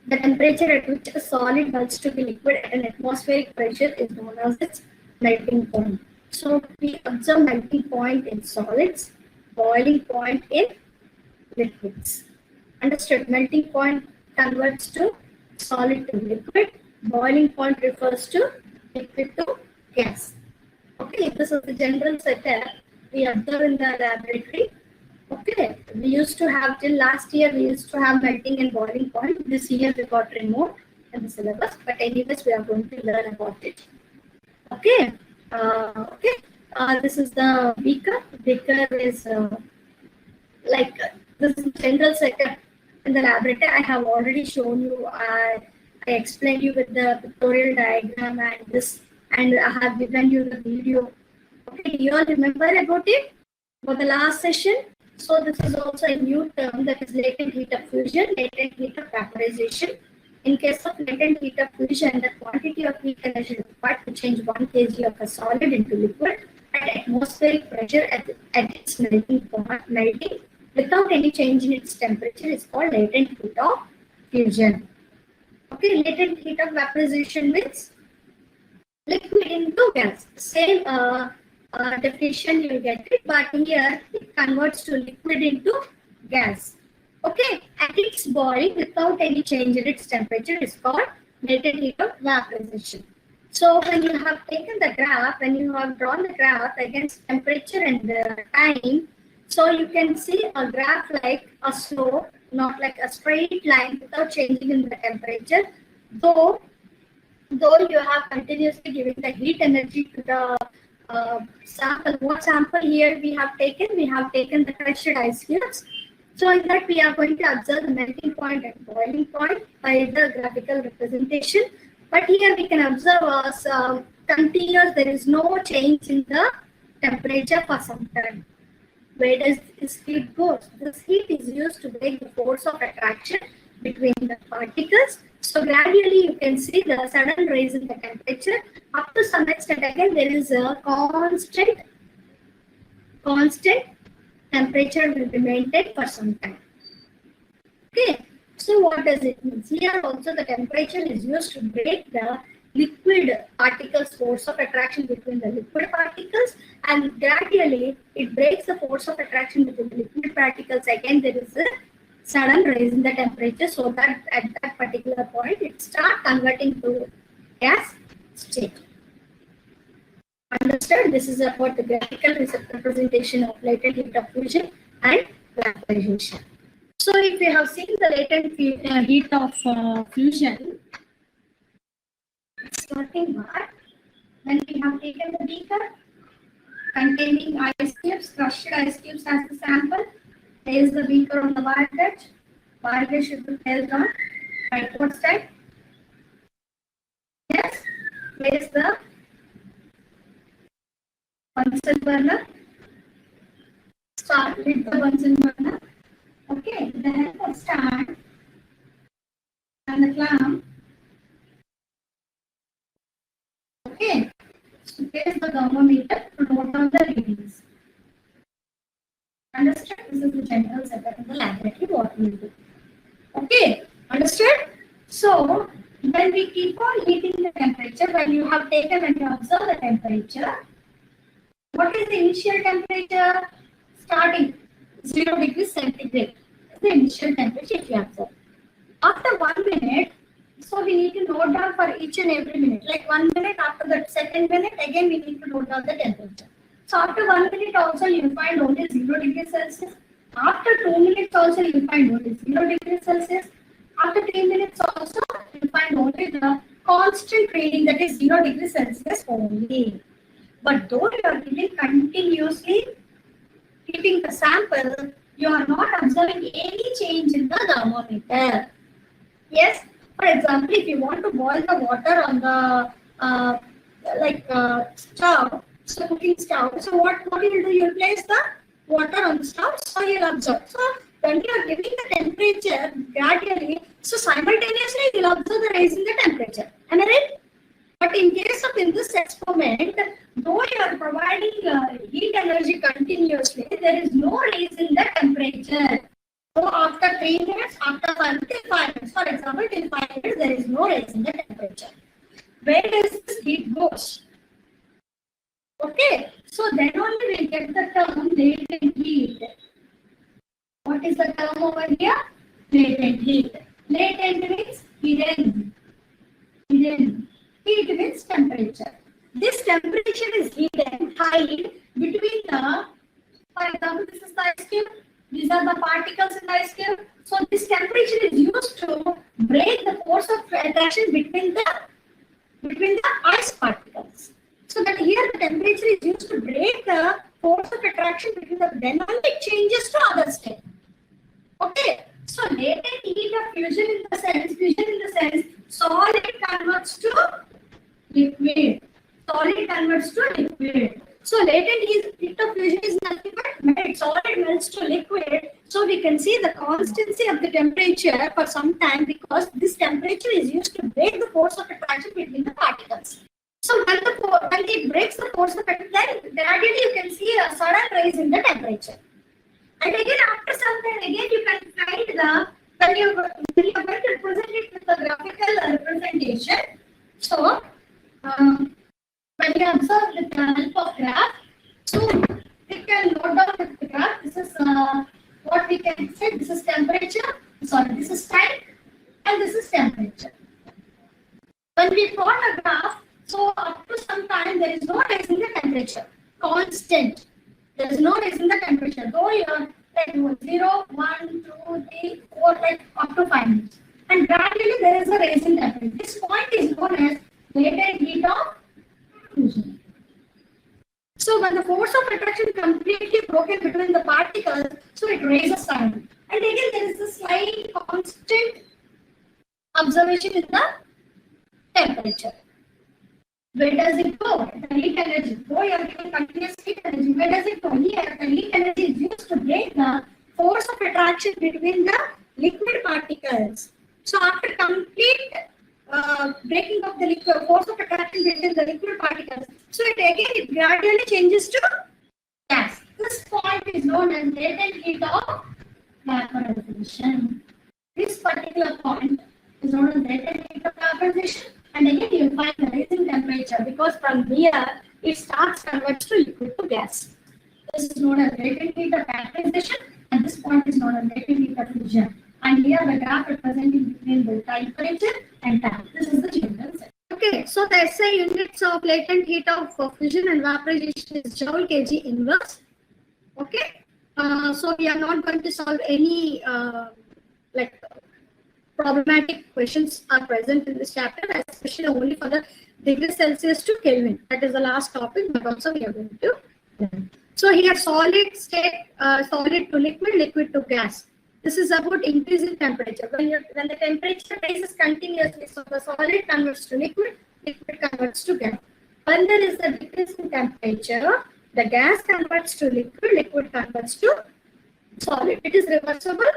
The temperature at which a solid melts to be liquid at an atmospheric pressure is known as its melting point. So we observe melting point in solids, boiling point in liquids. Understood? Melting point converts to solid to liquid. Boiling point refers to liquid to gas. Okay, this is the general setup we observe in the laboratory. Okay, we used to have till last year we used to have melting and boiling point. This year we got removed in the syllabus, but anyways we are going to learn about it. Okay, this is the beaker. Beaker is this is general setup in the laboratory. I have already shown you. I explained you with the pictorial diagram and this, and I have given you the video. Okay, you all remember about it for the last session? So this is also a new term, that is latent heat of fusion, latent heat of vaporization. In case of latent heat of fusion, the quantity of heat energy required to change 1 kg of a solid into liquid at atmospheric pressure at its melting without any change in its temperature is called latent heat of fusion. Okay, latent heat of vaporization means liquid into gas. Same definition you get it, but here it converts to liquid into gas. Okay, at its boiling without any change in its temperature is called latent heat of vaporization. So when you have taken the graph, when you have drawn the graph against temperature and the time, so you can see a graph like a slope, not like a straight line without changing in the temperature. Though you have continuously giving the heat energy to the sample. What sample here we have taken? We have taken the crushed ice cubes. So in that we are going to observe the melting point and boiling point by the graphical representation. But here we can observe as continuous, there is no change in the temperature for some time. Where does this heat go? This heat is used to break the force of attraction between the particles. So gradually you can see the sudden rise in the temperature. Up to some extent again there is a constant temperature will be maintained for some time. Okay, so what does it mean? Here also the temperature is used to break the liquid particles force of attraction between the liquid particles, and gradually it breaks the force of attraction between the liquid particles. Again there is a sudden rise in the temperature, so that at that particular point it starts converting to gas state. Understood? This is about the graphical representation of latent heat of fusion and vaporization. So if you have seen the latent heat of fusion, starting back, when we have taken the beaker containing ice cubes, crushed ice cubes as the sample, there is the beaker on the wire gauge. Wire gauge should be held on by both sides. Yes, there is the Bunsen burner. Start with the Bunsen burner. Okay, then the stand and the clamp. Okay, so there is the thermometer to note down the readings. Understood? This is the general setup in the laboratory what we do. Okay, understood? So when we keep on heating the temperature, when you have taken and you observe the temperature, what is the initial temperature? Starting 0 degrees centigrade. The initial temperature if you observe. After 1 minute, so we need to note down for each and every minute. Like 1 minute, after that second minute, again we need to note down the temperature. So after 1 minute also you will find only 0 degrees Celsius. After 2 minutes also you will find only 0 degrees Celsius. After 3 minutes also you will find only the constant reading, that is 0 degrees Celsius only. But though you are giving continuously keeping the sample, you are not observing any change in the thermometer. Yes, for example, if you want to boil the water on the stove, so cooking stove, so what you will do? You will place the water on the stove, so you will observe. So when you are giving the temperature gradually, so simultaneously you will observe the rise in the temperature. Am I right? But in case of in this experiment, though you are providing heat energy continuously, there is no rise in the temperature. So after 3 minutes, after 5 minutes, for example, till 5 minutes, there is no rise in the temperature. Where does this heat goes? Okay, so then only we get the term latent heat. What is the term over here? Latent heat. Latent means hidden. Hidden. Heat means temperature. This temperature is hidden, hide between the, for example, this is the ice cube. These are the particles in the ice cube. So this temperature is used to break the force of attraction between the ice particles. So that here the temperature is used to break the force of attraction between the, then only it changes to other state. Okay, so latent heat of fusion in the sense, solid converts to liquid. Solid converts to liquid. So latent heat of fusion is nothing but solid melts to liquid. So we can see the constancy of the temperature for some time because this temperature is used to break the force of attraction between the particles. So when it breaks the force of attraction, then gradually you can see a sudden rise in the temperature. And again, after some time, again you can find the when you're going to represent it with the graphical representation. So when you observe with the help of graph, so we can note down with the graph. This is what we can say. This is temperature. Sorry, this is time, and this is temperature. When we plot a graph, so up to some time there is no rise in the temperature. Constant. There is no rise in the temperature. Though you are like 0, 1, 2, 3, 4, like up to 5 minutes. And gradually there is a rise in temperature. This point is known as latent heat of fusion. So when the force of attraction completely broken between the particles, so it raises suddenly. And again there is a slight constant observation in the temperature. Where does it go? The heat energy. Though you are giving continuous heat energy, where does it go? Here, the heat energy is used to break the force of attraction between the liquid particles. So after complete breaking of the liquid force of attraction between the liquid particles, so it gradually changes to gas. This point is known as latent heat of vaporization. This particular point is known as latent heat of vaporization. And again, you find the rising temperature because from here it starts converts to liquid to gas. This is known as latent heat of vaporization, and this point is known as latent heat of fusion. And here the graph representing between the temperature and time. This is the general set. Okay, so the SI units of latent heat of fusion and vaporization is joule kg inverse. Okay, so we are not going to solve any problematic questions are present in this chapter, especially only for the degree Celsius to Kelvin. That is the last topic, but also we are going to learn. So here solid state, solid to liquid, liquid to gas. This is about increasing temperature. When the temperature rises continuously, so the solid converts to liquid, liquid converts to gas. When there is a decrease in temperature, the gas converts to liquid, liquid converts to solid. It is reversible